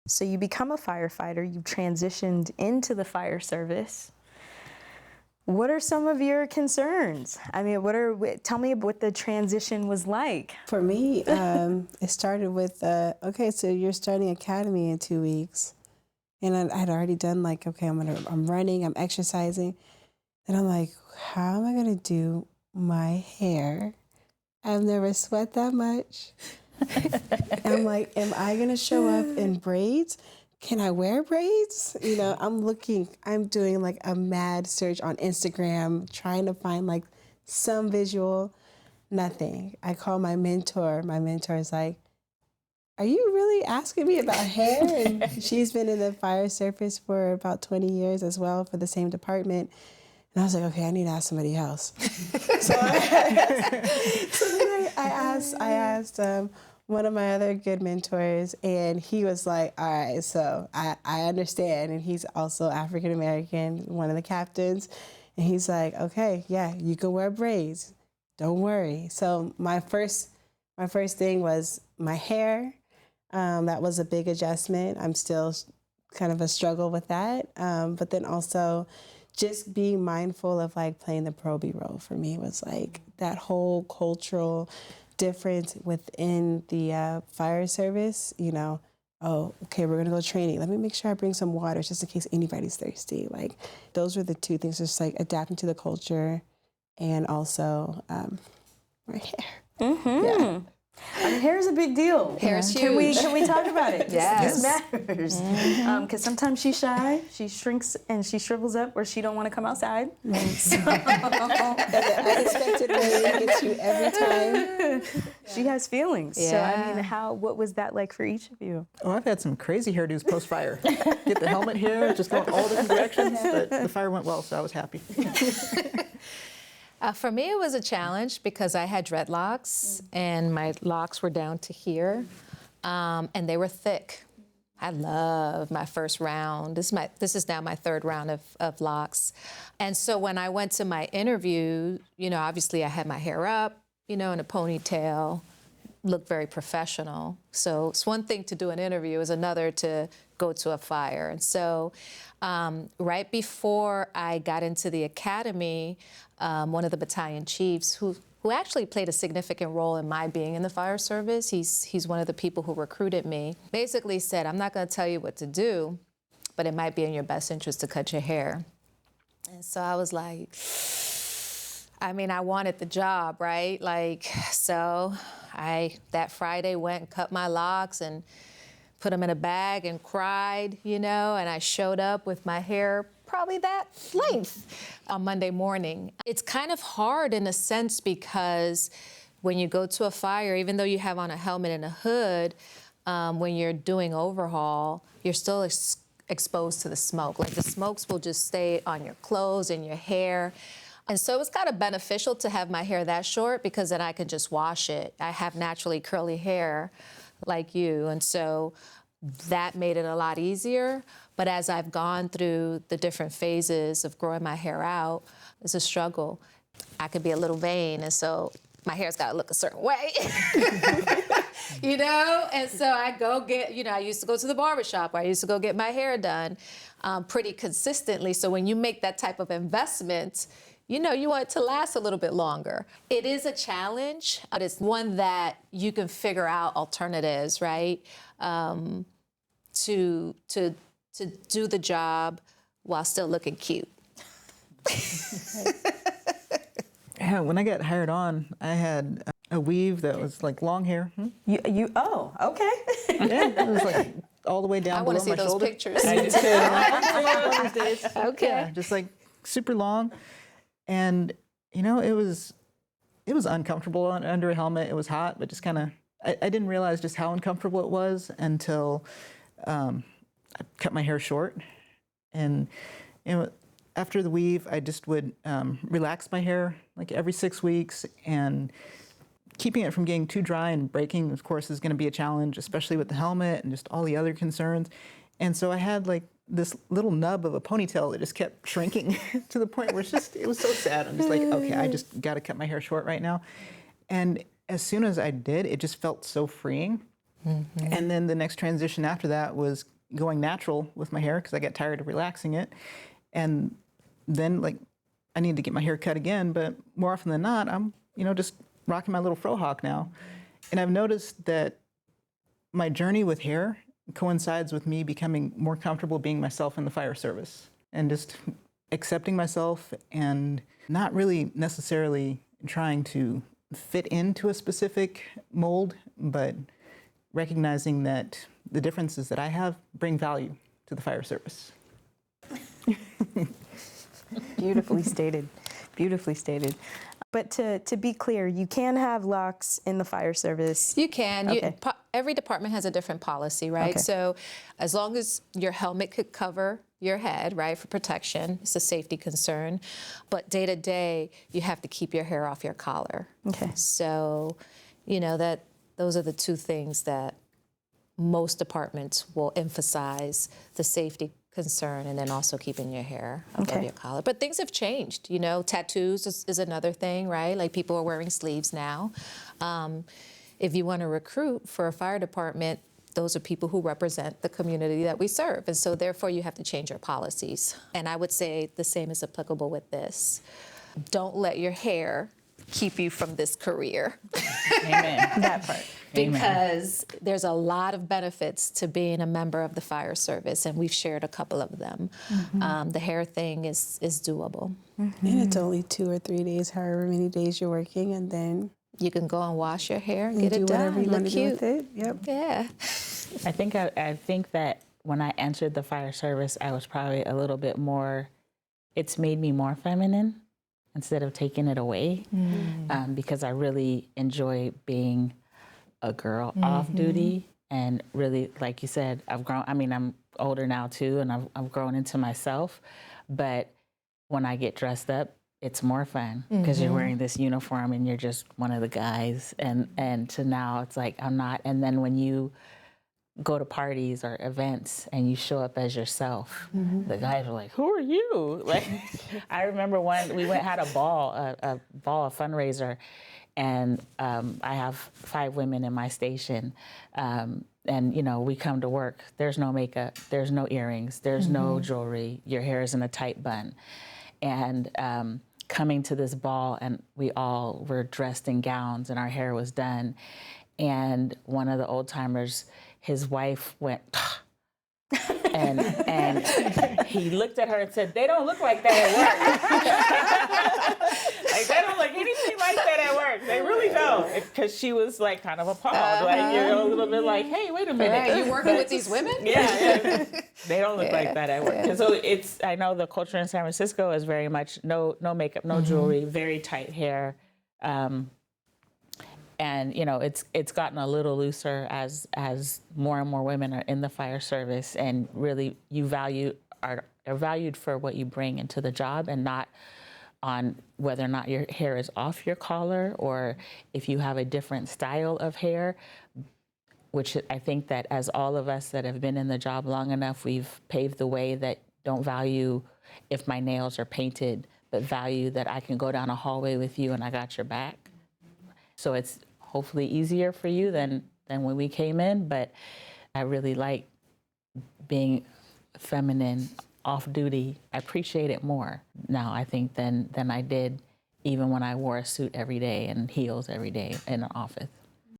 So you become a firefighter, you've transitioned into the fire service. What are some of your concerns? I mean, tell me what the transition was like. For me, it started with, okay, so you're starting academy in 2 weeks. And I'd already done like, okay, I'm running, I'm exercising. And I'm like, how am I gonna do my hair? I've never sweat that much. I'm like, am I gonna show up in braids? Can I wear braids? You know, I'm doing like a mad search on Instagram, trying to find like some visual, nothing. I call my mentor. My mentor is like, are you really asking me about hair? And she's been in the fire service for about 20 years as well for the same department. And I was like, okay, I need to ask somebody else. So then I asked one of my other good mentors, and he was like, all right, so I understand. And he's also African-American, one of the captains. And he's like, okay, yeah, you can wear braids. Don't worry. So my first thing was my hair. That was a big adjustment. I'm still kind of a struggle with that. But then also just being mindful of like playing the probie role for me was like that whole cultural difference within the fire service, you know, oh, okay, we're gonna go training. Let me make sure I bring some water just in case anybody's thirsty. Like those were the two things, just like adapting to the culture and also my hair. Mm-hmm. Yeah. I mean, hair is a big deal. Hair is huge. Can we talk about it? Yes. This matters. Because sometimes she's shy, she shrinks and she shrivels up, or she don't want to come outside. So. That unexpected way gets you every time. She has feelings. Yeah. So I mean, what was that like for each of you? Oh, I've had some crazy hairdos post-fire. Get the helmet here, just going all different directions, but the fire went well, so I was happy. For me, it was a challenge because I had dreadlocks and my locks were down to here, and they were thick. I loved my first round. This is now my third round of locks. And so when I went to my interview, you know, obviously I had my hair up, you know, in a ponytail, looked very professional. So it's one thing to do an interview, it's another to go to a fire. And so right before I got into the academy, one of the battalion chiefs who actually played a significant role in my being in the fire service, he's one of the people who recruited me, basically said, I'm not gonna tell you what to do, but it might be in your best interest to cut your hair. And so I was like, I mean, I wanted the job, right? Like, so that Friday went and cut my locks and put them in a bag and cried, you know, and I showed up with my hair probably that length on Monday morning. It's kind of hard in a sense because when you go to a fire, even though you have on a helmet and a hood, when you're doing overhaul, you're still exposed to the smoke. Like the smokes will just stay on your clothes and your hair. And so it's kind of beneficial to have my hair that short because then I can just wash it. I have naturally curly hair like you, and so that made it a lot easier. But as I've gone through the different phases of growing my hair out, it's a struggle. I could be a little vain, and so my hair's got to look a certain way, you know? And so I go get, you know, I used to go to the barbershop, or I used to go get my hair done pretty consistently. So when you make that type of investment, you know, you want it to last a little bit longer. It is a challenge, but it's one that you can figure out alternatives, right? To do the job while still looking cute. Yeah, when I got hired on, I had a weave that was like long hair. Oh, okay. Yeah, it was like all the way down below my shoulder. I want to see those pictures. I do too. Okay. Yeah, just like super long. And, you know, it was uncomfortable under a helmet. It was hot, but just kind of, I didn't realize just how uncomfortable it was until I cut my hair short. And, you know, after the weave, I just would relax my hair like every 6 weeks, and keeping it from getting too dry and breaking, of course, is going to be a challenge, especially with the helmet and just all the other concerns. And so I had like this little nub of a ponytail that just kept shrinking to the point where it was so sad. I'm just like, okay, I just got to cut my hair short right now. And as soon as I did, it just felt so freeing. Mm-hmm. And then the next transition after that was going natural with my hair because I got tired of relaxing it. And then like I need to get my hair cut again, but more often than not, I'm, just rocking my little fro hawk now. And I've noticed that my journey with hair coincides with me becoming more comfortable being myself in the fire service and just accepting myself and not really necessarily trying to fit into a specific mold, but recognizing that the differences that I have bring value to the fire service. Beautifully stated. Beautifully stated. But to be clear, you can have locks in the fire service. You can. Okay. Every department has a different policy, right? Okay. So as long as your helmet could cover your head, right, for protection, it's a safety concern. But day to day, you have to keep your hair off your collar. Okay. So, those are the two things that most departments will emphasize: the safety concern, and then also keeping your hair above your collar. But things have changed, tattoos is another thing, right? Like people are wearing sleeves now. If you want to recruit for a fire department, those are people who represent the community that we serve. And so therefore you have to change your policies. And I would say the same is applicable with this. Don't let your hair keep you from this career. Amen. That part. Because there's a lot of benefits to being a member of the fire service, and we've shared a couple of them. The hair thing is doable. And it's only 2 or 3 days, however many days you're working, and then You can go and wash your hair and you get do it done. whatever you Look want to do cute. with it. Yep. Yeah. I think that when I entered the fire service, I was probably a little bit more, it's made me more feminine instead of taking it away, because I really enjoy being a girl off duty. And really, like you said, I've grown, I'm older now too, and I've grown into myself. But when I get dressed up, it's more fun because you're wearing this uniform and you're just one of the guys. And to now it's like, I'm not. And then when you go to parties or events and you show up as yourself, the guys are like, who are you? Like, I remember we had a fundraiser, and I have 5 women in my station. And, we come to work. There's no makeup. There's no earrings. There's no jewelry. Your hair is in a tight bun. And coming to this ball, and we all were dressed in gowns and our hair was done. And one of the old timers, his wife went, and he looked at her and said, "They don't look like that at work." Like, they don't look anything like that at work. They really don't. Because she was like kind of appalled, a little bit like, "Hey, wait a minute. Right, you working with these women?" Yeah. They don't look like that at work. And so I know the culture in San Francisco is very much no makeup, no jewelry, very tight hair. And it's gotten a little looser as more and more women are in the fire service, and really are valued for what you bring into the job, and not on whether or not your hair is off your collar or if you have a different style of hair. Which I think that as all of us that have been in the job long enough, we've paved the way that don't value if my nails are painted, but value that I can go down a hallway with you and I got your back. So it's hopefully easier for you than when we came in, but I really like being feminine, off duty. I appreciate it more now, I think, than I did even when I wore a suit every day and heels every day in an office.